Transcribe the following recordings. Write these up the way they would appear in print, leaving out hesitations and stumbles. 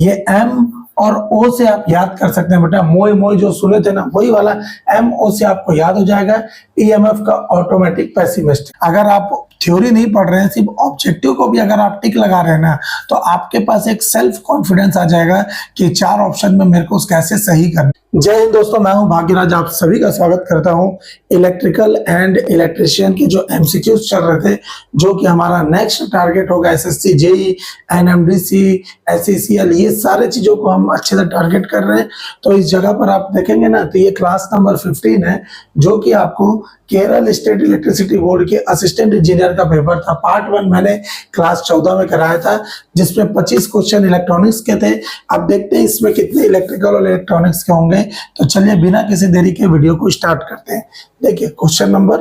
ये एम और ओ से आप याद कर सकते हैं बेटा, मोई मोई जो सुने थे ना वही वाला एम ओ से आपको याद हो जाएगा। ईएमएफ का ऑटोमेटिक पेसिमिस्ट। अगर आप थ्योरी नहीं पढ़ रहे हैं, सिर्फ ऑब्जेक्टिव को भी अगर आप टिक लगा रहे हैं ना, तो आपके पास एक सेल्फ कॉन्फिडेंस आ जाएगा कि 4 ऑप्शन में मेरे को कैसे सही करना। जय हिंद दोस्तों, मैं हूं भाग्यराज, आप सभी का स्वागत करता हूं। इलेक्ट्रिकल एंड इलेक्ट्रिशियन के जो एमसीक्यूज चल रहे थे, जो कि हमारा नेक्स्ट टारगेट होगा एसएससी, जेई, एनएमडीसी, एसईसीएल, ये सारे चीजों को हम अच्छे से टारगेट कर रहे हैं। तो इस जगह पर आप देखेंगे ना, तो ये क्लास नंबर 15 है, जो कि आपको केरल स्टेट इलेक्ट्रिसिटी बोर्ड के असिस्टेंट इंजीनियर का पेपर था। पार्ट 1 मैंने क्लास 14 में कराया था, जिसमें 25 क्वेश्चन इलेक्ट्रॉनिक्स के थे। अब देखते हैं इसमें कितने इलेक्ट्रिकल और इलेक्ट्रॉनिक्स के होंगे। तो चलिए बिना किसी देरी के वीडियो को स्टार्ट करते हैं। देखिए question number,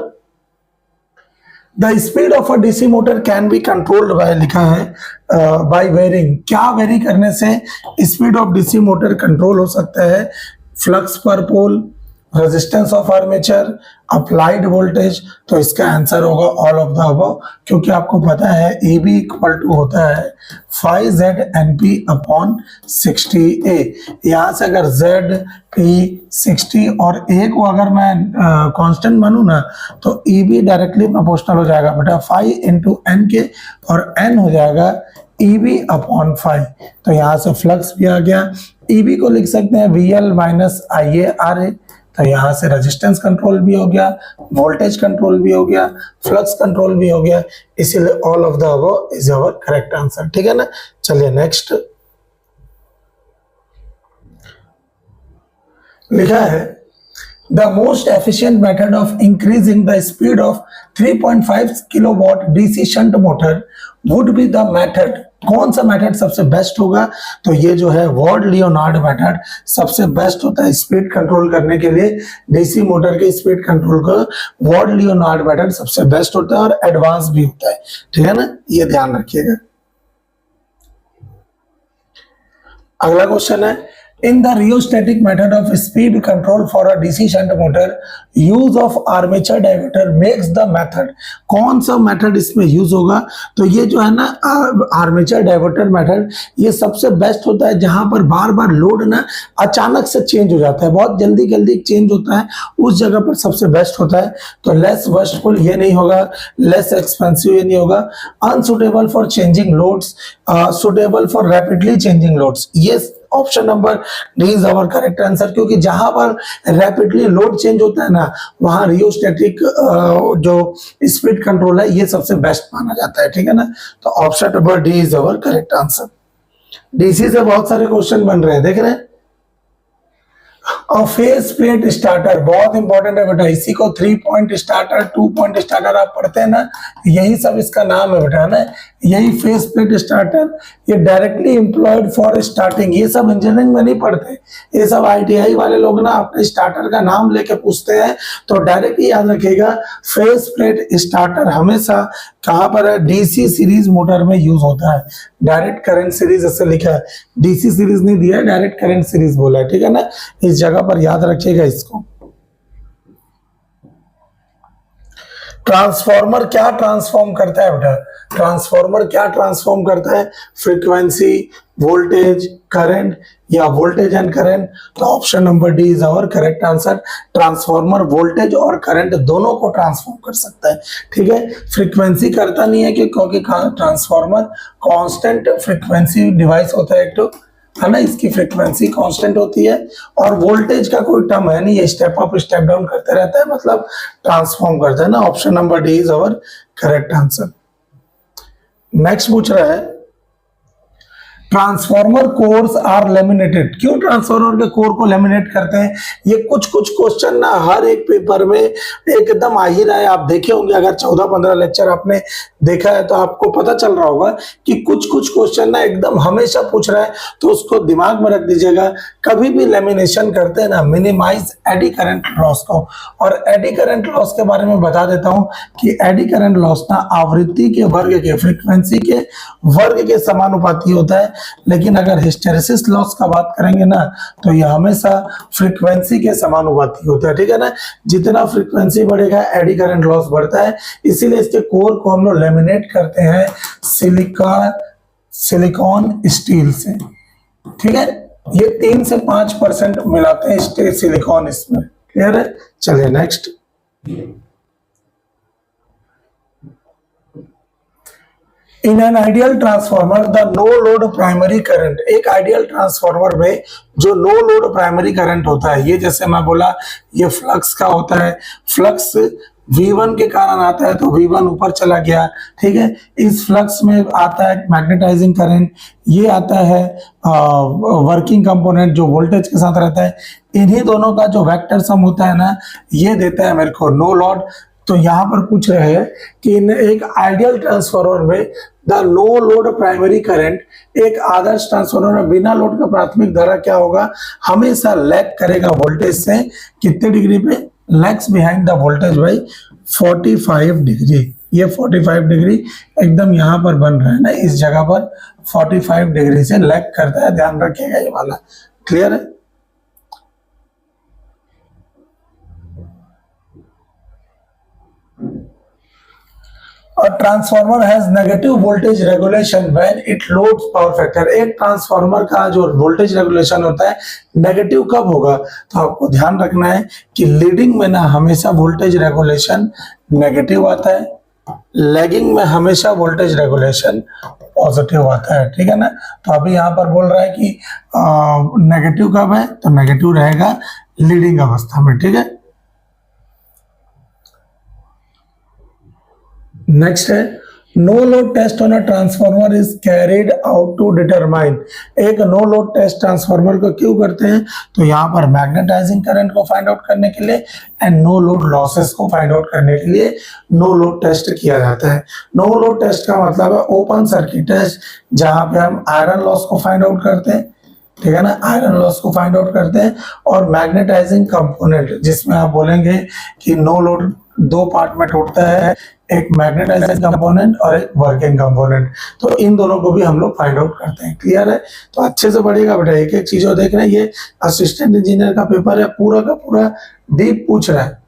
the speed of a DC motor can be controlled by, लिखा है बाय वेरिंग। क्या वेरी करने से speed of DC motor control हो सकता है? Flux per pole, resistance of armature, applied voltage. तो इसका आंसर होगा ऑल ऑफ द अबव, क्योंकि आपको पता है ए बी इक्वल टू होता है 5Z NP अपॉन 60A। यहाँ से अगर Z P 60 और A को अगर मैं कांस्टेंट मानूं ना, तो E B डायरेक्टली प्रोपोर्शनल हो जाएगा बेटा 5 इंटू N के, और N हो जाएगा EB अपॉन 5। तो यहाँ से फ्लक्स भी आ गया। EB को लिख सकते हैं VL माइनस IARA। तो यहाँ से रेजिस्टेंस कंट्रोल भी हो गया, वोल्टेज कंट्रोल भी हो गया, फ्लक्स कंट्रोल भी हो गया, इसीलिए all of the above is our correct answer. ठीक है ना। चलिए नेक्स्ट, लिखा है the most efficient method of increasing the speed of 3.5 kilowatt DC shunt motor would be the method. कौन सा मेथड सबसे बेस्ट होगा? तो ये जो है वॉर्ड लियोनार्ड मेथड सबसे बेस्ट होता है स्पीड कंट्रोल करने के लिए। डीसी मोटर के स्पीड कंट्रोल का वॉर्ड लियोनार्ड मेथड सबसे बेस्ट होता है और एडवांस भी होता है। ठीक है ना, ये ध्यान रखिएगा। अगला क्वेश्चन है, in the rheostatic method of speed control for a DC shunt motor, use of armature diverter makes the method। कौन सा मेथड इसमें यूज होगा? तो ये जो है ना आर्मेचर डाइवर्टर मेथड, ये सबसे बेस्ट होता है जहां पर बार बार लोड ना अचानक से चेंज हो जाता है, बहुत जल्दी जल्दी चेंज होता है, उस जगह पर सबसे बेस्ट होता है। तो लेस वर्स्टफुल ये नहीं होगा, लेस एक्सपेंसिव ये नहीं होगा, unsuitable for changing loads, suitable for rapidly changing loads. ये option number D is our correct answer, क्योंकि जहां पर रैपिडली लोड चेंज होता है ना, वहां रियोस्टैटिक जो स्पीड कंट्रोल है ये सबसे बेस्ट माना जाता है। ठीक है ना। तो option number D is our correct answer. DC से बहुत सारे क्वेश्चन बन रहे हैं, देख रहे हैं। और फेस प्लेट स्टार्टर बहुत इंपॉर्टेंट है बेटा, इसी को 3 पॉइंट स्टार्टर, 2 पॉइंट स्टार्टर आप पढ़ते हैं ना, यही सब इसका नाम है बेटा, ना यही फेस प्लेट स्टार्टर। ये डायरेक्टली एम्प्लॉयड फॉर स्टार्टिंग, ये सब इंजीनियरिंग में नहीं पढ़ते, ये सब आईटीआई वाले लोग ना अपने स्टार्टर का नाम लेके पूछते हैं। तो डायरेक्ट याद रखिएगा, फेस प्लेट स्टार्टर हमेशा कहां पर है? डीसी सीरीज मोटर में यूज होता है। डायरेक्ट करंट सीरीज ऐसे लिखा है, डीसी सीरीज नहीं दिया है, डायरेक्ट करंट सीरीज बोला है। ठीक है ना, इस जगह पर याद रखिएगा इसको। ट्रांसफॉर्मर क्या ट्रांसफॉर्म करता है बेटा? ट्रांसफॉर्मर क्या ट्रांसफॉर्म करता है? फ्रीक्वेंसी, वोल्टेज, करंट, या वोल्टेज एंड करंट। तो option number D is our correct answer. Transformer voltage और करंट दोनों को ट्रांसफॉर्म कर सकता है। ठीक है, फ्रीक्वेंसी करता नहीं है क्योंकि ट्रांसफॉर्मर कांस्टेंट फ्रीक्वेंसी डिवाइस होता है, एक तो है ना, इसकी फ्रीक्वेंसी कांस्टेंट होती है। और वोल्टेज का कोई टर्म है नहीं, ये स्टेप अप स्टेप डाउन करते रहता है, मतलब ट्रांसफॉर्म करता है ना। Option number D is our correct answer. Next पूछ रहा है, ट्रांसफॉर्मर कोर्स आर लेमिनेटेड। क्यों ट्रांसफॉर्मर के कोर को लेमिनेट करते हैं? ये कुछ कुछ क्वेश्चन ना हर एक पेपर में एकदम आ ही रहा है। आप देखे होंगे, अगर 14-15 लेक्चर आपने देखा है तो आपको पता चल रहा होगा कि कुछ कुछ क्वेश्चन ना एकदम हमेशा पूछ रहा है, तो उसको दिमाग में रख दीजिएगा। कभी भी लेमिनेशन करते हैं ना, मिनिमाइज एडी करंट लॉस को। और एडी करंट लॉस के बारे में बता देता हूं कि एडी करंट लॉस ना आवृत्ति के वर्ग के, फ्रीक्वेंसी के वर्ग के समानुपाती होता है। लेकिन अगर हिस्टेरेसिस लॉस का बात करेंगे ना, तो यह हमेशा फ्रीक्वेंसी के समानुपाती होता है। ठीक है ना, जितना फ्रीक्वेंसी बढ़ेगा एडी करंट लॉस बढ़ता है। इसीलिए इसके कोर को हम लोग लेमिनेट करते हैं सिलिकॉन स्टील से। ठीक है, ये 3 से 5% मिलाते हैं स्टे सिलिकॉन इसमें। क्लियर है, चलिए next. In an ideal transformer the no load primary current, एक आइडियल ट्रांसफॉर्मर में जो नो लोड प्राइमरी करंट होता है, ये जैसे मैं बोला ये फ्लक्स का होता है, फ्लक्स V1 के कारण आता है तो V1 ऊपर चला गया। ठीक है, इस फ्लक्स में आता है मैग्नेटाइजिंग करंट, ये आता है वर्किंग कंपोनेंट जो वोल्टेज के साथ रहता है। इन्हीं दोनों का जो वेक्टर सम होता है ना, ये देता है मेरे को नो लोड। तो यहाँ पर पूछ रहे हैं कि इन एक आइडियल ट्रांसफार्मर में the no load primary current, एक आदर्श ट्रांसफार्मर में बिना लोड का प्राथमिक धारा क्या होगा, हमेशा लैग करेगा वोल्टेज से। कितने डिग्री पे? Lags behind the voltage by 45 degree. ये 45 डिग्री एकदम यहाँ पर बन रहा है ना, इस जगह पर 45 डिग्री से लैग करता है, ध्यान रखिएगा ये वाला। क्लियर है? और transformer has negative voltage regulation when it loads power factor. एक ट्रांसफार्मर का जो वोल्टेज रेगुलेशन होता है नेगेटिव कब होगा, तो आपको ध्यान रखना है कि लीडिंग में ना हमेशा वोल्टेज रेगुलेशन नेगेटिव आता है, लैगिंग में हमेशा वोल्टेज रेगुलेशन पॉजिटिव आता है। ठीक है ना, तो अभी यहाँ पर बोल रहा है कि नेगेटिव कब है, तो नेगेटिव रहेगा लीडिंग अवस्था में। ठीक है, नेक्स्ट है no load test on a transformer is carried out to determine. एक नो लोड टेस्ट ट्रांसफार्मर को क्यों करते हैं, तो यहाँ पर मैग्नेटाइजिंग करंट को फाइंड आउट करने के लिए एंड नो लोड लॉसेस को फाइंड आउट करने के लिए नो लोड टेस्ट किया जाता है। नो लोड टेस्ट का मतलब है ओपन सर्किट टेस्ट, जहां पे हम आयरन लॉस को फाइंड आउट करते हैं। ठीक है ना, आयरन लॉस को फाइंड आउट करते हैं, और मैग्नेटाइजिंग कंपोनेंट जिसमें आप बोलेंगे कि नो लोड दो पार्ट में टूटता है, एक मैग्नेटाइजिंग कंपोनेंट और एक वर्किंग कंपोनेंट। तो इन दोनों को भी हम लोग फाइंड आउट करते हैं। क्लियर है, तो अच्छे से पढ़िएगा बेटा, एक एक चीजों देख रहे हैं। ये असिस्टेंट इंजीनियर का पेपर है, पूरा का पूरा डीप पूछ रहा है।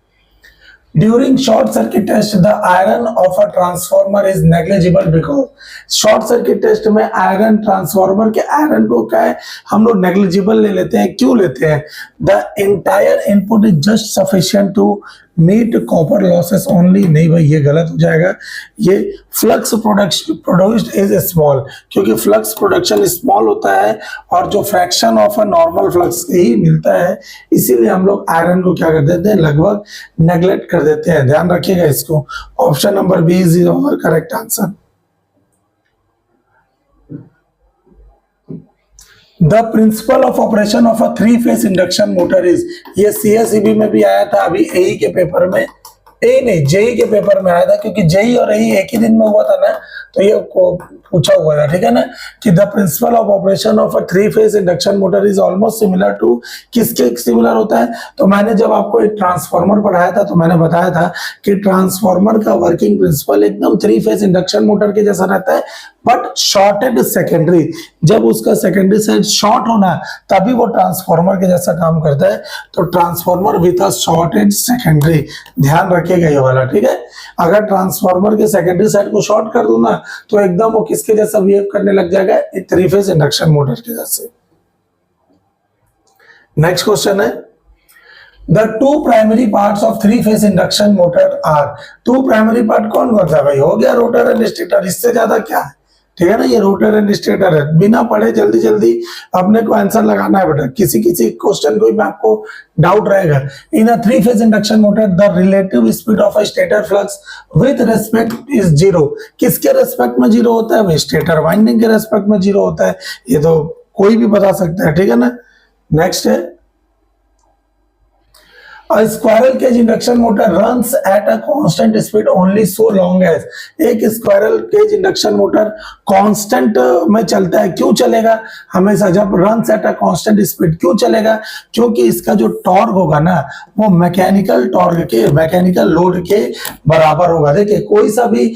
During short circuit test, the iron of a transformer is negligible because short circuit test में आयरन ट्रांसफार्मर के आयरन को क्या है हम लोग नेग्लिजिबल ले लेते हैं। क्यों लेते हैं? The entire input is just sufficient to meet copper losses only। नहीं भाई, ये गलत हो जाएगा। ये फ्लक्स प्रोड्यूस्ड इज स्मॉल, क्योंकि फ्लक्स प्रोडक्शन स्मॉल होता है और जो fraction of a normal flux ही मिलता है, इसीलिए हम लोग आयरन को क्या कर देते हैं, लगभग नेग्लेक्ट कर देते हैं। ध्यान रखिएगा इसको। Option number B is our correct answer. The principle of operation of a 3-फेज induction motor is, ये CSEB में भी आया था, अभी AE के पेपर में, JEE के पेपर में आया था, क्योंकि JEE और AE एक ही दिन में हुआ था ना, तो ये पूछा हुआ था। ठीक है ना, कि the principle of operation of a 3-फेज induction motor is almost similar to, किसके सिमिलर होता है, तो मैंने जब आपको एक ट्रांसफार्मर पढ़ाया था तो मैंने बताया था कि ट्रांसफार्मर का वर्किंग प्रिंसिपल एकदम 3-फेज इंडक्शन मोटर के जैसा रहता है, बट शॉर्टेड सेकेंडरी। जब उसका सेकेंडरी साइड शॉर्ट होना तभी वो ट्रांसफार्मर के जैसा काम करता है। तो transformer with a shorted secondary, ध्यान रखिएगा ये वाला। ठीक है, अगर ट्रांसफार्मर के सेकेंडरी साइड को शॉर्ट कर दूं ना, तो एकदम वो किसके जैसा बिहेव करने लग जाएगा, 3-फेज इंडक्शन मोटर के जैसे। नेक्स्ट क्वेश्चन है द 2 प्राइमरी पार्ट्स ऑफ 3-फेज induction motor are. 2 primary part कौन कौन सा भाई, हो गया रोटर एंड स्टेटर, इससे ज्यादा क्या है। ठीक है ना, ये रोटर एंड स्टेटर है। बिना पढ़े जल्दी जल्दी अपने को आंसर लगाना है बेटा। किसी किसी क्वेश्चन को भी आपको डाउट रहेगा। In a 3-फेज induction motor the relative speed of a stator flux with respect is 0। किसके रेस्पेक्ट में 0 होता है भाई, स्टेटर वाइंडिंग के रेस्पेक्ट में 0 होता है। ये तो कोई भी बता सकता है। ठीक है ना, नेक्स्ट है A squirrel cage induction motor runs at a constant speed only so long as, एक squirrel cage induction motor constant में चलता है। क्यों चलेगा हमेशा, जब runs at a constant speed क्यों चलेगा, क्योंकि इसका जो टॉर्क होगा ना वो मैकेनिकल टॉर्क के, मैकेनिकल लोड के बराबर होगा। देखिए कोई सा भी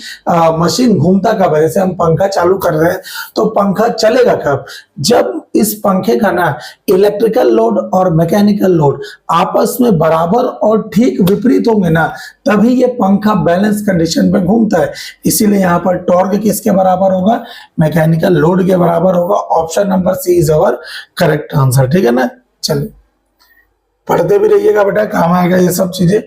मशीन घूमता कब है, जैसे हम पंखा चालू कर रहे हैं तो पंखा चलेगा कब, जब इस पंखे का ना इलेक्ट्रिकल लोड और मैकेनिकल लोड आपस में बराबर बराबर और ठीक विपरीत होंगे ना, तभी ये पंखा बैलेंस कंडीशन पे घूमता है। इसीलिए यहाँ पर टॉर्क किसके बराबर होगा, मैकेनिकल लोड के बराबर होगा। Option number C is our correct answer. ठीक है ना, चलिए पढ़ते भी रहिएगा बेटा, काम आएगा ये सब चीजें।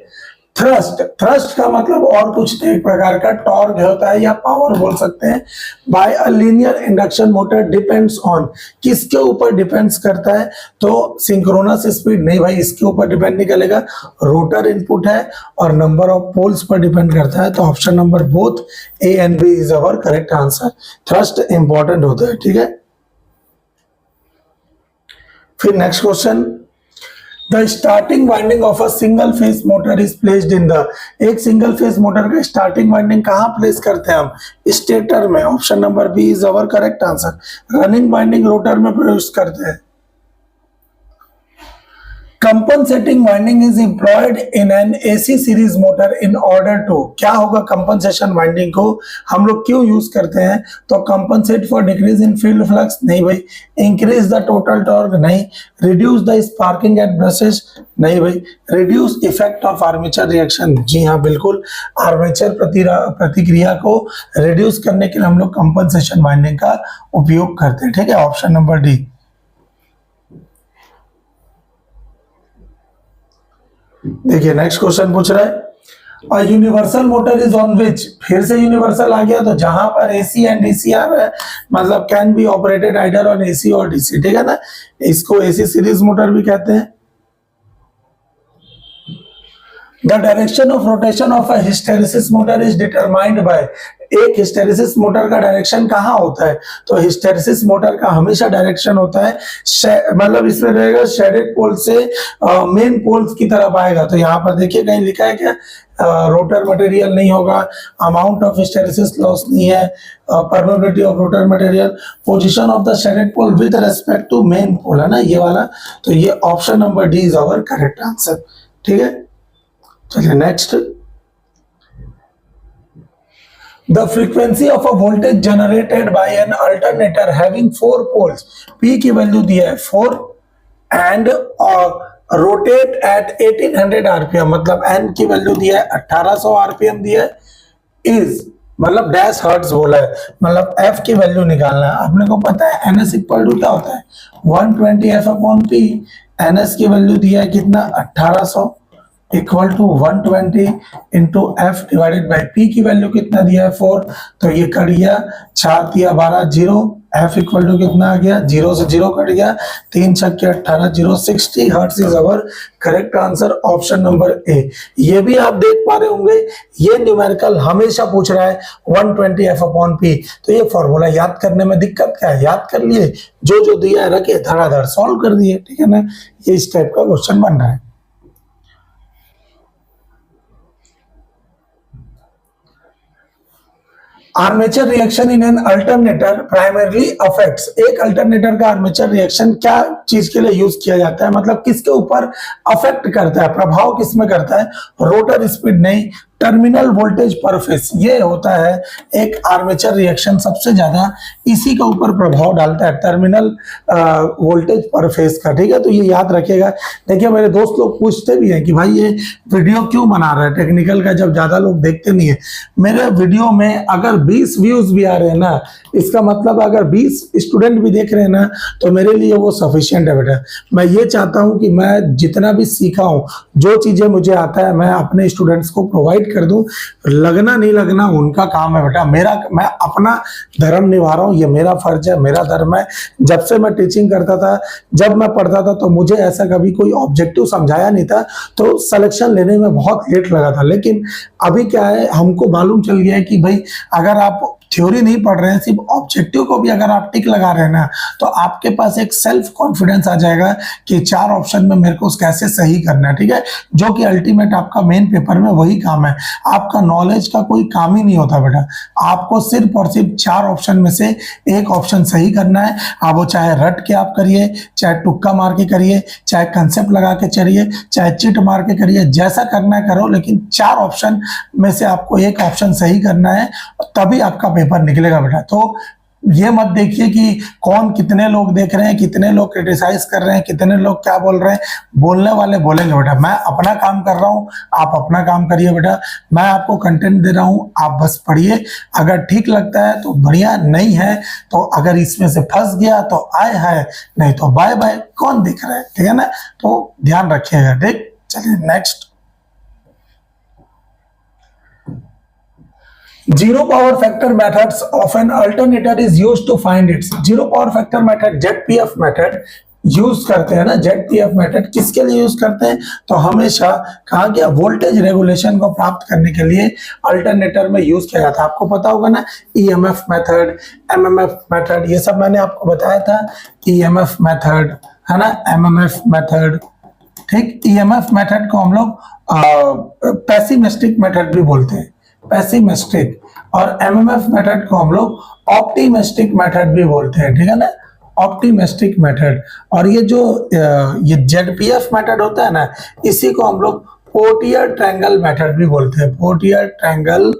थ्रस्ट, थ्रस्ट का मतलब और कुछ नहीं, एक प्रकार का टॉर्क होता है या पावर बोल सकते हैं। By a linear induction motor depends on, किसके ऊपर डिपेंड्स करता है, तो सिंक्रोनस स्पीड नहीं भाई, इसके ऊपर डिपेंड नहीं करेगा, रोटर इनपुट है और नंबर ऑफ पोल्स पर डिपेंड करता है। तो option number both A and B is our correct answer. Thrust important होता है। ठीक है, फिर next question, the starting winding of a single phase motor is placed in the, एक सिंगल फेज मोटर का स्टार्टिंग वाइंडिंग कहां place करते हैं हम, स्टेटर में। Option number B is our correct answer. Running winding rotor में प्रवेश करते हैं। Compensating winding is employed in an AC series motor in order to, क्या होगा कंपनसेशन वाइंडिंग को हम लोग क्यों यूज करते हैं, तो compensate for decrease in field flux नहीं भाई, इंक्रीज द टोटल टॉर्क नहीं, reduce the sparking at brushes नहीं भाई, reduce effect of armature reaction, जी हाँ बिल्कुल, आर्मेचर प्रतिक्रिया को रिड्यूस करने के लिए हम लोग कंपनसेशन वाइंडिंग का उपयोग करते हैं। ठीक है, ऑप्शन नंबर डी। देखिए नेक्स्ट क्वेश्चन पूछ रहा है, universal motor is on which, फिर से यूनिवर्सल आ गया, तो जहां पर एसी एंड डीसी आ रहा है मतलब can be operated either on AC और डीसी। ठीक है ना, इसको एसी सीरीज मोटर भी कहते हैं। The direction of rotation of a hysteresis motor is determined by, एक हिस्टेरेसिस मोटर का डायरेक्शन कहाँ होता है, तो हिस्टेरेसिस मोटर का हमेशा डायरेक्शन होता है मतलब इसमें रहेगा शेडेड पोल से मेन पोल्स की तरफ आएगा। तो यहाँ पर देखिए कहीं लिखा है क्या, रोटर मटेरियल नहीं होगा, अमाउंट ऑफ हिस्टेरेसिस लॉस नहीं है, permeability of rotor material, position of the shaded pole with respect to main pole है ना ये वाला, तो ये option number D is our correct answer. ठीक है, चलिए next, the frequency of a voltage generated by an alternator having 4 poles, P की वैल्यू दिया है 4 and rotate at 1800 rpm, मतलब N की वैल्यू दिया है 1800 rpm दिया है, is मतलब डैश हर्ट्ज बोला है, मतलब F की वैल्यू निकालना है। आपने को पता है NS इक्वल टू क्या होता है 120 F अपॉन P, NS की वैल्यू दिया है कितना 1800 equal to 120 into F divided by P की वैल्यू कितना दिया है 4, तो ये कट गया 4 दिया 12 0, एफ इक्वल टू कितना आ गया 0 से 0 कट गया, 3 छक्के 18 0, 60 hertz is our correct answer. Option number ए। ये भी आप देख पा रहे होंगे, ये न्यूमेरिकल हमेशा पूछ रहा है 120 एफ अपॉन पी, तो ये फॉर्मूला याद करने में दिक्कत क्या है, याद कर लिए, जो जो दिया है रखे धड़ाधड़ सॉल्व कर दिए। ठीक है ना, ये इस टाइप का क्वेश्चन बन रहा है। Armature reaction in an alternator primarily affects, एक अल्टरनेटर का आर्मेचर रिएक्शन क्या चीज के लिए यूज किया जाता है, मतलब किसके ऊपर अफेक्ट करता है, प्रभाव किसमें करता है, रोटर स्पीड नहीं, टर्मिनल वोल्टेज पर फेज, ये होता है एक आर्मेचर रिएक्शन सबसे ज्यादा इसी के ऊपर प्रभाव डालता है, टर्मिनल वोल्टेज पर फेज का। ठीक है, तो ये याद रखिएगा। देखिए मेरे दोस्त लोग पूछते भी हैं कि भाई ये वीडियो क्यों बना रहा है टेक्निकल का, जब ज्यादा लोग देखते नहीं है। मेरे वीडियो में अगर 20 व्यूज भी आ रहे हैं ना, इसका मतलब अगर 20 स्टूडेंट भी देख रहे हैं ना, तो मेरे लिए वो सफिशिएंट है बेटा। मैं ये चाहता हूं कि मैं जितना भी सीखा हूं, जो चीजें मुझे आता है, मैं अपने स्टूडेंट्स को प्रोवाइड कर दूं। लगना नहीं लगना उनका काम है बेटा, मैं अपना धर्म निभा रहा हूं, ये मेरा फर्ज है, मेरा धर्म है। जब से मैं टीचिंग करता था, जब मैं पढ़ता था, तो मुझे ऐसा कभी कोई ऑब्जेक्टिव समझाया नहीं था, तो सिलेक्शन लेने में बहुत लेट लगा था। लेकिन अभी क्या है, हमको मालूम चल गया है कि भाई अगर आप थ्योरी नहीं पढ़ रहे हैं, सिर्फ ऑब्जेक्टिव को भी अगर आप टिक लगा रहे हैं ना, तो आपके पास एक सेल्फ कॉन्फिडेंस आ जाएगा कि 4 ऑप्शन में मेरे को कैसे सही करना है। ठीक है, जो कि अल्टीमेट आपका मेन पेपर में वही काम है। आपका नॉलेज का कोई काम ही नहीं होता बेटा, आपको सिर्फ और सिर्फ 4 ऑप्शन में से एक ऑप्शन सही करना है। आप वो चाहे रट के आप करिए, चाहे तुक्का मार के करिए, चाहे कंसेप्ट लगा के चलिए, चाहे चिट मार के करिए, जैसा करना है करो, लेकिन 4 ऑप्शन में से आपको एक ऑप्शन सही करना है, तभी आपका पेपर निकलेगा बेटा। तो ये मत देखिए कि कौन कितने लोग देख रहे हैं, कितने लोग क्रिटिसाइज कर रहे हैं, कितने लोग क्या बोल रहे हैं। बोलने वाले बोलेंगे बेटा, मैं अपना काम कर रहा हूँ, आप अपना काम करिए बेटा। मैं आपको कंटेंट दे रहा हूँ, आप बस पढ़िए। अगर ठीक लगता है तो बढ़िया, नहीं है तो अगर इसमें से फंस गया तो आए है, नहीं तो बाय बाय, कौन देख रहा है, ठीक है ना। तो ध्यान रखिएगा, ठीक। चलिए next. Zero power factor methods of an alternator is used to find its zero power factor method, ZPF method use करते हैं ना। ZPF मेथड किसके लिए यूज करते हैं, तो हमेशा कहा गया वोल्टेज रेगुलेशन को प्राप्त करने के लिए अल्टरनेटर में यूज किया जाता है। आपको पता होगा ना, EMF मेथड, MMF मेथड, ये सब मैंने आपको बताया था। EMF मेथड है ना, MMF मेथड, ठीक। EMF मेथड को हम लोग पैसिमिस्टिक मेथड भी बोलते हैं, पैसिमिस्टिक। और MMF मेथड को हम लोग ऑप्टिमिस्टिक मेथड भी बोलते हैं, ठीक है ना, ऑप्टिमिस्टिक मेथड। और ये जो ये ZPF मेथड होता है ना, इसी को हम लोग पोर्टियर ट्रायंगल मेथड भी बोलते हैं, पोर्टियर ट्रायंगल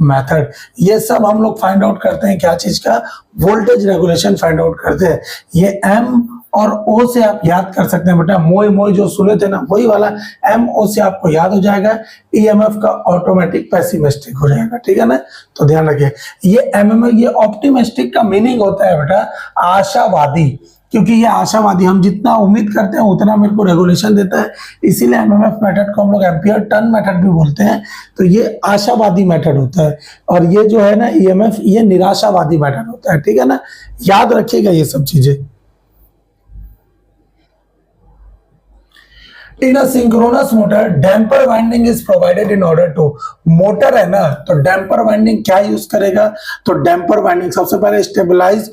मेथड। ये सब हम लोग फाइंड आउट करते हैं क्या चीज का, वोल्टेज रेगुलेशन फाइंड आउट करते हैं। ये M और O से आप याद कर सकते हैं बेटा, मोई मोई जो सुने थे ना, वही वाला MO से आपको याद हो जाएगा। EMF का ऑटोमेटिक पैसिमिस्टिक हो जाएगा, ठीक है ना। तो ध्यान रखिए, ये MMF, ये ऑप्टिमिस्टिक का मीनिंग होता है बेटा आशावादी, क्योंकि ये आशावादी, हम जितना उम्मीद करते हैं उतना मेरे को रेगुलेशन देता है, इसीलिए MMF मेथड को हम लोग एम्पियर टर्न मेथड भी बोलते हैं। तो ये आशावादी मेथड होता है, और ये जो है ना EMF, ये निराशावादी मेथड होता है, ठीक है ना। याद रखिएगा ये सब चीजें। In a synchronous motor, damper winding is provided in order to, motor है ना, तो डैम्पर वाइंडिंग क्या यूज करेगा, तो डैम्पर वाइंडिंग सबसे पहले स्टेबलाइज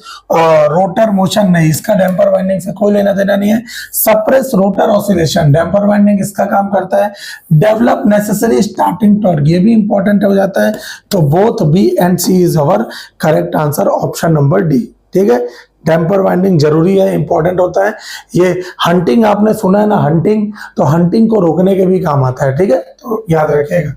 रोटर मोशन नहीं, इसका डैम्पर वाइंडिंग से कोई लेना देना नहीं है। Suppress rotor oscillation, damper winding इसका काम करता है। डेवलप नेसेसरी स्टार्टिंग टॉर्क, ये भी इंपॉर्टेंट हो जाता है। तो both B and C is our correct answer, option number D, ठीक है। डैम्पर वाइंडिंग जरूरी है, इंपॉर्टेंट होता है। ये हंटिंग आपने सुना है ना, हंटिंग, तो हंटिंग को रोकने के भी काम आता है, ठीक है, तो याद रखिएगा।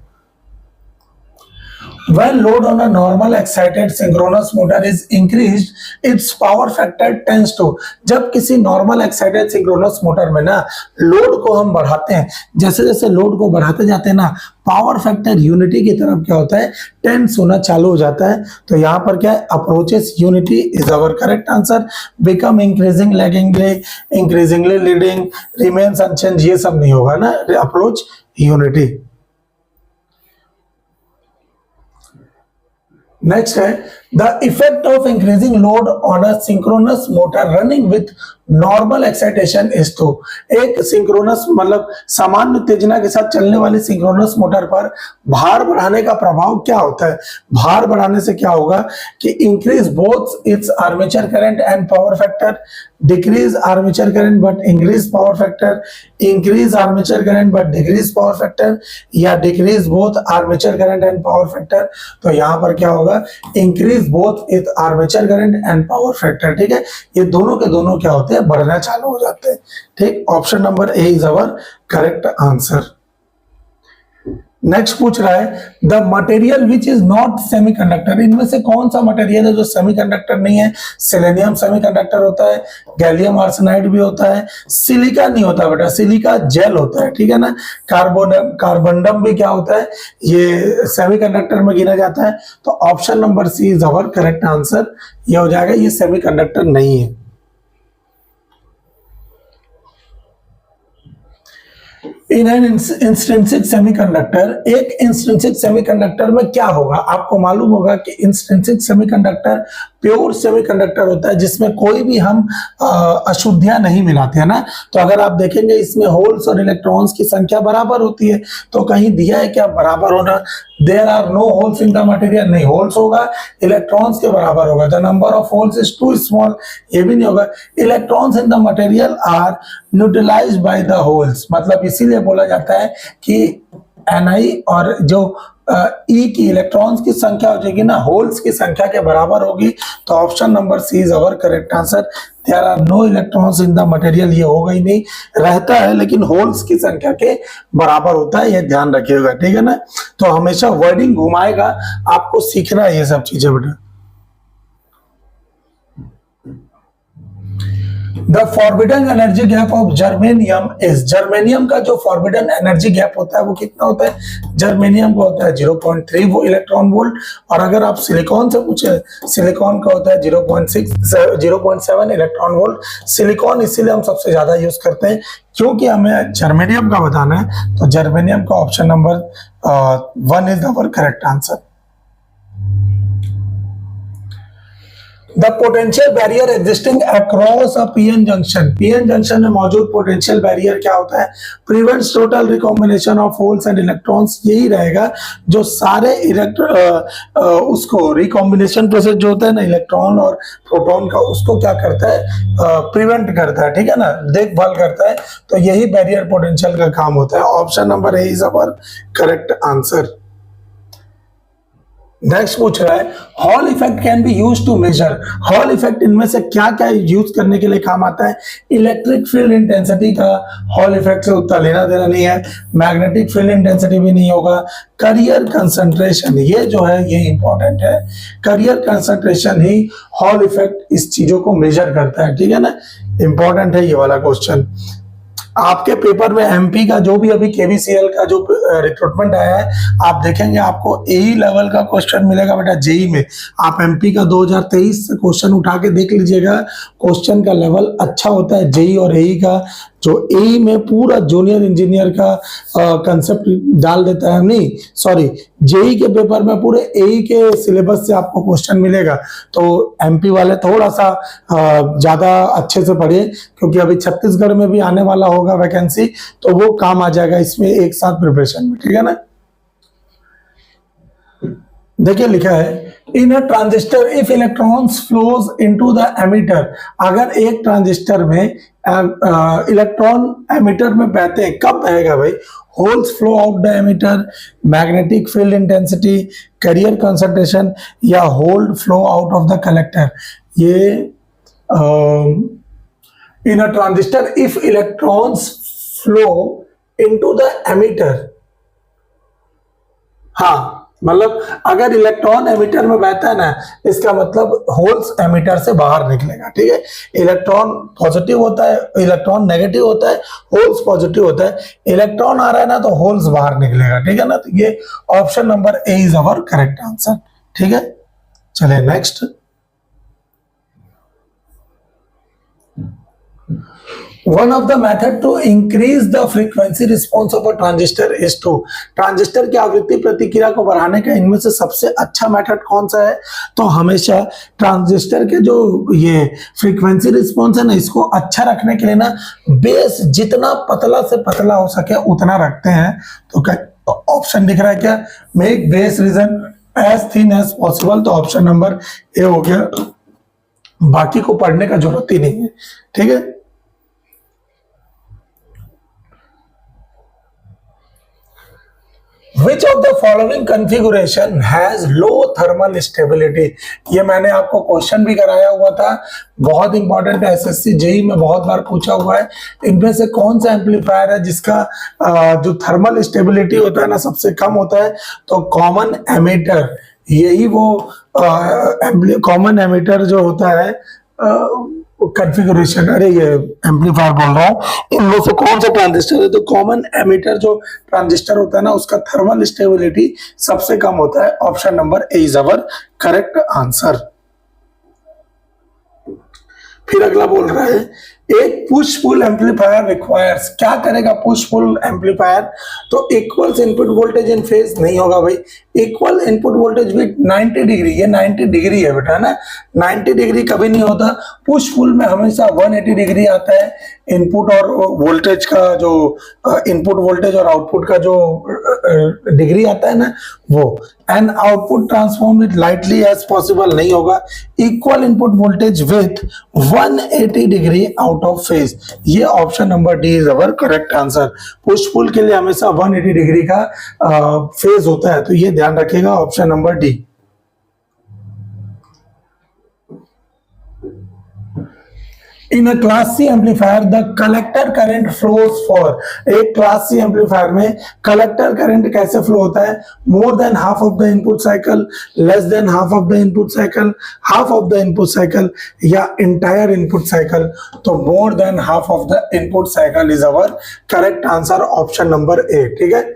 When load on a normal excited synchronous motor is increased, its power factor tends to, जब किसी normal excited synchronous motor में ना लोड को हम बढ़ाते हैं, जैसे जैसे लोड को बढ़ाते जाते हैं ना, पावर फैक्टर यूनिटी की तरफ क्या होता है, टेंस होना चालू हो जाता है। तो यहाँ पर क्या है, approaches unity is our correct answer. Become increasing laggingly, increasingly leading, remains unchanged, ये सब नहीं होगा ना, अप्रोच यूनिटी। नेक्स्ट है the effect of increasing load on a synchronous motor running with normal excitation is to, एक synchronous मतलब सामान्य उत्तेजना के साथ चलने वाली सिंक्रोनस मोटर पर भार बढ़ाने का प्रभाव क्या होता है। भार बढ़ाने से क्या होगा कि increase both its armature current and power factor, decrease armature current but increase power factor, increase armature current but decrease power factor, या decrease both armature current and power factor. तो यहाँ पर क्या होगा, increase both it armature current and power factor, ठीक है। ये दोनों के दोनों क्या होते हैं, बढ़ना चालू हो जाते हैं, ठीक। Option number A is our correct answer. Next पूछ रहा है the material which is not semiconductor, इनमें से कौन सा मटेरियल है जो सेमीकंडक्टर नहीं है। सेलेनियम सेमीकंडक्टर होता है, गैलियम आर्सेनाइड भी होता है, सिलिका नहीं होता बेटा, सिलिका जेल होता है, ठीक है ना। कार्बोनडम भी क्या होता है, ये सेमीकंडक्टर में गिना जाता है। तो option number C is our correct answer, ये हो जाएगा, ये सेमीकंडक्टर नहीं है। इन एन इंस्ट्रिंसिक सेमीकंडक्टर, एक इंस्ट्रिंसिक सेमीकंडक्टर में क्या होगा, आपको मालूम होगा कि इंस्ट्रिंसिक सेमीकंडक्टर प्योर सेमीकंडक्टर होता है जिसमें कोई भी हम अशुद्धियां नहीं मिलाते हैं ना। तो अगर आप देखेंगे इसमें होल्स और इलेक्ट्रॉन्स की संख्या बराबर होती है, तो कहीं दिया है क्या बराबर होना, there are no holes in the material, नहीं, होल्स होगा, इलेक्ट्रॉन्स के बराबर होगा, the number of holes is too small, ये भी नहीं होगा। Electrons in the material are neutralised by the holes, मतलब इसीलिए बोला जाता है कि Ni और जो ई की इलेक्ट्रॉन्स की संख्या हो जाएगी ना, होल्स की संख्या के बराबर होगी। तो option number C is our correct answer. There are no electrons in the material, ये होगा ही नहीं, रहता है लेकिन होल्स की संख्या के बराबर होता है, ये ध्यान रखिएगा, ठीक है ना। तो हमेशा वर्डिंग घुमाएगा, आपको सीखना है ये सब चीजें बेटा। The forbidden energy gap of germanium is, germanium का जो फॉरबिडन एनर्जी गैप होता है वो कितना होता है, जर्मेनियम का होता है 0.3 वो इलेक्ट्रॉन वोल्ट। और अगर आप सिलिकॉन से पूछे, सिलिकॉन का होता है 0.7 इलेक्ट्रॉन वोल्ट। सिलिकॉन इसीलिए हम सबसे ज्यादा यूज करते हैं क्योंकि हमें जर्मेनियम का बताना है, तो जर्मेनियम का option number 1 is our correct answer. The potential barrier existing across a PN junction, PN junction में मौजूद पोटेंशियल बैरियर क्या होता है, prevents total recombination of holes and electrons, यही रहेगा जो सारे उसको रिकॉम्बिनेशन प्रोसेस जो होता है ना इलेक्ट्रॉन और प्रोटॉन का, उसको क्या करता है, प्रिवेंट करता है, ठीक है ना, देखभाल करता है। तो यही बैरियर पोटेंशियल का काम होता है। Option number A is our correct answer. Next पूछ रहा है Hall effect can be use to measure, Hall effect इनमें से क्या क्या यूज करने के लिए काम आता है। इलेक्ट्रिक फील्ड इंटेंसिटी का हॉल इफेक्ट से उतना लेना देना नहीं है, मैग्नेटिक फील्ड इंटेंसिटी भी नहीं होगा। करियर कंसंट्रेशन, ये जो है ये इंपॉर्टेंट है, करियर कंसंट्रेशन ही हॉल इफेक्ट इस चीजों को मेजर करता है, ठीक है ना, इंपॉर्टेंट है ये वाला क्वेश्चन। आपके पेपर में एमपी का जो भी अभी केवीसीएल का जो रिक्रूटमेंट आया है, आप देखेंगे आपको एई लेवल का क्वेश्चन मिलेगा बेटा जेई में। आप एमपी का 2023 से क्वेश्चन उठा के देख लीजिएगा, क्वेश्चन का लेवल अच्छा होता है जेई और एई का। जो एई में पूरा जूनियर इंजीनियर का कंसेप्ट डाल देता है, नहीं सॉरी, जेई के पेपर में पूरे एई के सिलेबस से आपको क्वेश्चन मिलेगा। तो एमपी वाले थोड़ा सा ज्यादा अच्छे से पढ़िए क्योंकि अभी छत्तीसगढ़ में भी आने वाला होगा वैकेंसी, तो वो काम आ जाएगा इसमें एक साथ प्रिपरेशन में, ठीक है ना। देखिए लिखा है in a transistor if electrons flows into the emitter, अगर एक ट्रांजिस्टर में इलेक्ट्रॉन एमीटर में बहते हैं, कब बहेगा भाई, holes flow out the emitter, magnetic field intensity, carrier concentration या holes flow out of the collector. ये in a transistor if electrons flow into the emitter, हाँ मतलब अगर इलेक्ट्रॉन एमिटर में बहता है ना, इसका मतलब होल्स एमिटर से बाहर निकलेगा, ठीक है। इलेक्ट्रॉन पॉजिटिव होता है, इलेक्ट्रॉन नेगेटिव होता है, होल्स पॉजिटिव होता है, इलेक्ट्रॉन आ रहा है ना तो होल्स बाहर निकलेगा, ठीक है ना। तो ये option number A is our correct answer, ठीक है। चलिए next, One of the method to increase the frequency response of a transistor is to, transistor की आवृत्ति प्रतिक्रिया को बढ़ाने का इनमें से सबसे अच्छा मेथड कौन सा है, तो हमेशा ट्रांजिस्टर के जो ये फ्रीक्वेंसी रिस्पॉन्स है ना, इसको अच्छा रखने के लिए ना बेस जितना पतला से पतला हो सके उतना रखते हैं। तो ऑप्शन दिख रहा है क्या, make base region as thin as possible, तो ऑप्शन नंबर ए हो गया, बाकी को पढ़ने का जरूरत ही नहीं है, ठीक है। Which of the following configuration has low thermal stability? ये मैंने आपको क्वेश्चन भी कराया हुआ था, बहुत इंपॉर्टेंट है, एसएससी जेई में बहुत बार पूछा हुआ है। इनमें से कौन सा एम्पलीफायर है जिसका जो थर्मल स्टेबिलिटी होता है ना सबसे कम होता है, तो कॉमन एमिटर, यही वो कॉमन एमिटर जो होता है कॉन्फ़िगरेशन, अरे ये एम्पलीफायर बोल रहा हूँ, इनमें से कौन सा ट्रांजिस्टर है, तो कॉमन एमिटर जो ट्रांजिस्टर होता है ना उसका थर्मल स्टेबिलिटी सबसे कम होता है। Option number A is our correct answer. फिर अगला बोल रहा है एक पुश पुल एम्पलीफायर रिक्वायर्स, क्या करेगा पुश पुल एम्पलीफायर, तो इक्वल्स इनपुट वोल्टेज इन फेज नहीं होगा भाई, equal input voltage with 90 degree, ये 90 डिग्री है बेटा ना, 90 डिग्री कभी नहीं होता। पुश पुल में हमेशा 180 डिग्री आता है इनपुट और वोल्टेज का, जो इनपुट वोल्टेज और आउटपुट का जो डिग्री आता है ना वो, and output transform it lightly as possible नहीं होगा। Equal input voltage with 180 degree out of phase, ये option number D is our correct answer. Push pull के लिए हमेशा 180 डिग्री का फेज होता है, तो ये ध्यान रखिएगा, option number D. In a class C amplifier the collector current flows for. एक क्लास सी एम्पलीफायर में कलेक्टर करंट कैसे फ्लो होता है? More than half of the input cycle, less than half of the input cycle, half of the input cycle, या entire input cycle. तो more than half of the input cycle is our correct answer, option number A. ठीक है,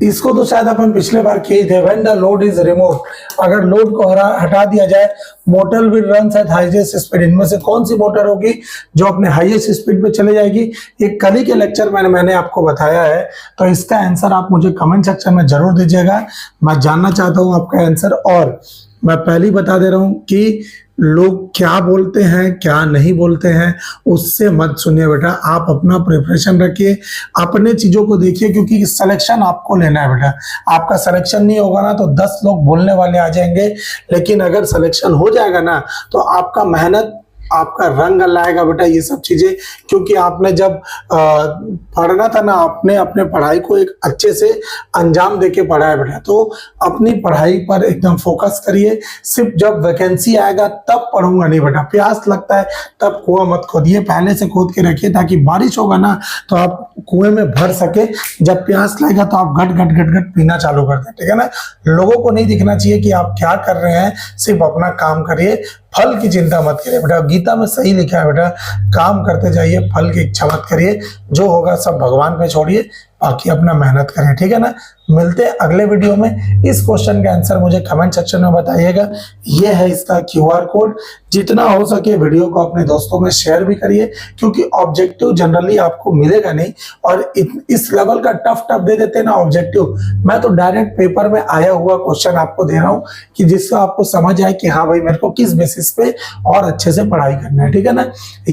इसको तो शायद अपन पिछले बार किए थे। When the load is remove, अगर लोड को हटा दिया जाए, motor will run at highest speed. इनमें से कौन सी मोटर होगी जो अपने हाईएस्ट स्पीड पे चले जाएगी? ये कल ही के लेक्चर में मैंने आपको बताया है। तो इसका आंसर आप मुझे कमेंट सेक्शन में जरूर दीजिएगा, मैं जानना चाहता हूं आपका आंसर। और मैं पहले ही बता दे रहा हूं कि लोग क्या बोलते हैं क्या नहीं बोलते हैं उससे मत सुनिए बेटा, आप अपना प्रिपरेशन रखिए, अपने चीजों को देखिए, क्योंकि सिलेक्शन आपको लेना है बेटा। आपका सिलेक्शन नहीं होगा ना तो 10 लोग बोलने वाले आ जाएंगे, लेकिन अगर सिलेक्शन हो जाएगा ना तो आपका मेहनत, आपका रंग लाएगा बेटा ये सब चीजें। क्योंकि आपने जब पढ़ना था ना, आपने अपने पढ़ाई को एक अच्छे से अंजाम देके पढ़ा है बेटा। तो अपनी पढ़ाई पर एकदम फोकस करिए। सिर्फ जब वैकेंसी आएगा तब पढ़ूंगा नहीं बेटा, प्यास लगता है तब कुआं मत खोदिए, पहले से खोद के रखिए, ताकि बारिश होगा ना तो आप कुएं में भर सके। जब प्यास लगेगा तो आप घट घट घट घट पीना चालू कर दें। ठीक है ना, लोगों को नहीं दिखना चाहिए कि आप क्या कर रहे हैं, सिर्फ अपना काम करिए, फल की चिंता मत करिए बेटा। गीता में सही लिखा है बेटा, काम करते जाइए, फल की इच्छा मत करिए, जो होगा सब भगवान पे छोड़िए, बाकी अपना मेहनत करें। ठीक है ना, मिलते हैं अगले वीडियो में। इस क्वेश्चन का आंसर मुझे कमेंट सेक्शन में बताइएगा। ये है इसका क्यूआर कोड। जितना हो सके वीडियो को अपने दोस्तों में शेयर भी करिए, क्योंकि ऑब्जेक्टिव जनरली आपको मिलेगा नहीं, और इस लेवल का टफ दे देते हैं ना ऑब्जेक्टिव। मैं तो डायरेक्ट पेपर में आया हुआ क्वेश्चन आपको दे रहा हूं कि जिससे आपको समझ आए कि हाँ भाई मेरे को किस बेसिस पे और अच्छे से पढ़ाई करना है। ठीक है ना।